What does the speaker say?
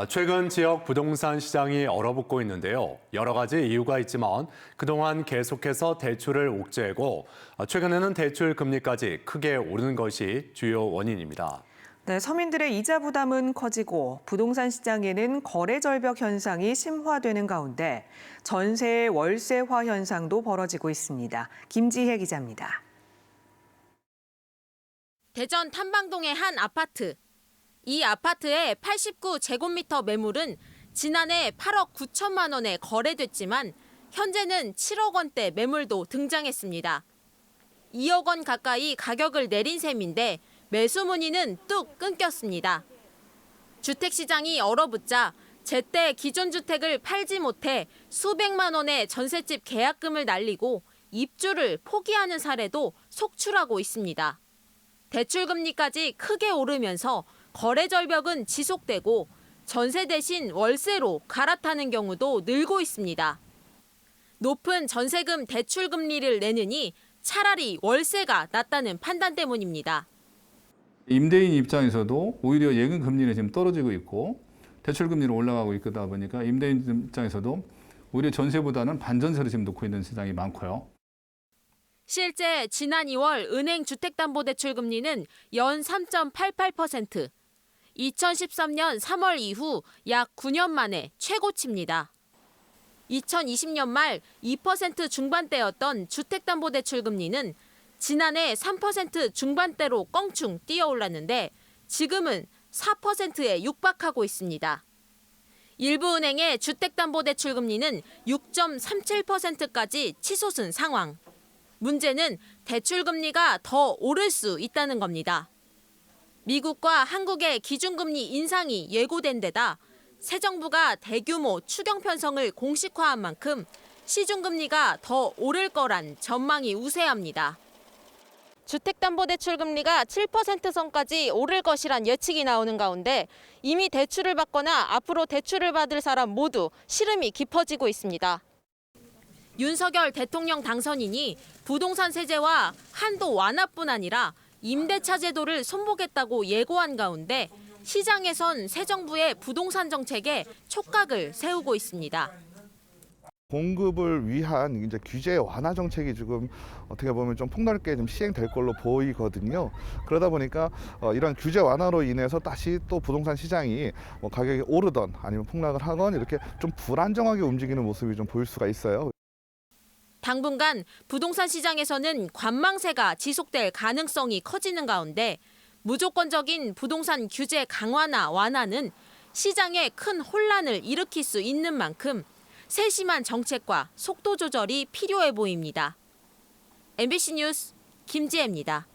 최근 지역 부동산 시장이 얼어붙고 있는데요. 여러 가지 이유가 있지만 그동안 계속해서 대출을 옥죄고 최근에는 대출 금리까지 크게 오르는 것이 주요 원인입니다. 네, 서민들의 이자 부담은 커지고 부동산 시장에는 거래 절벽 현상이 심화되는 가운데 전세의 월세화 현상도 벌어지고 있습니다. 김지혜 기자입니다. 대전 탐방동의 한 아파트. 이 아파트의 89제곱미터 매물은 지난해 8억 9천만 원에 거래됐지만 현재는 7억 원대 매물도 등장했습니다. 2억 원 가까이 가격을 내린 셈인데 매수 문의는 뚝 끊겼습니다. 주택시장이 얼어붙자 제때 기존 주택을 팔지 못해 수백만 원의 전셋집 계약금을 날리고 입주를 포기하는 사례도 속출하고 있습니다. 대출금리까지 크게 오르면서 거래 절벽은 지속되고 전세 대신 월세로 갈아타는 경우도 늘고 있습니다. 높은 전세금 대출금리를 내느니 차라리 월세가 낫다는 판단 때문입니다. 임대인 입장에서도 오히려 예금 금리는 지금 떨어지고 있고 대출 금리는 올라가고 있다 보니까 임대인 입장에서도 오히려 전세보다는 반전세로 지금 놓고 있는 시장이 많고요. 실제 지난 2월 은행 주택담보대출 금리는 연 3.88%, 2013년 3월 이후 약 9년 만에 최고치입니다. 2020년 말 2% 중반대였던 주택담보대출 금리는 지난해 3% 중반대로 껑충 뛰어올랐는데 지금은 4%에 육박하고 있습니다. 일부 은행의 주택담보대출 금리는 6.37%까지 치솟은 상황. 문제는 대출 금리가 더 오를 수 있다는 겁니다. 미국과 한국의 기준금리 인상이 예고된 데다 새 정부가 대규모 추경 편성을 공식화한 만큼 시중금리가 더 오를 거란 전망이 우세합니다. 주택담보대출 금리가 7% 선까지 오를 것이란 예측이 나오는 가운데 이미 대출을 받거나 앞으로 대출을 받을 사람 모두 시름이 깊어지고 있습니다. 윤석열 대통령 당선인이 부동산 세제와 한도 완화뿐 아니라 임대차 제도를 손보겠다고 예고한 가운데 시장에선 새 정부의 부동산 정책에 촉각을 세우고 있습니다. 공급을 위한 이제 규제 완화 정책이 지금 어떻게 보면 좀 폭넓게 좀 시행될 걸로 보이거든요. 그러다 보니까 이런 규제 완화로 인해서 다시 또 부동산 시장이 가격이 오르던 아니면 폭락을 하건 이렇게 좀 불안정하게 움직이는 모습이 좀 보일 수가 있어요. 당분간 부동산 시장에서는 관망세가 지속될 가능성이 커지는 가운데 무조건적인 부동산 규제 강화나 완화는 시장에 큰 혼란을 일으킬 수 있는 만큼 세심한 정책과 속도 조절이 필요해 보입니다. MBC 뉴스 김지혜입니다.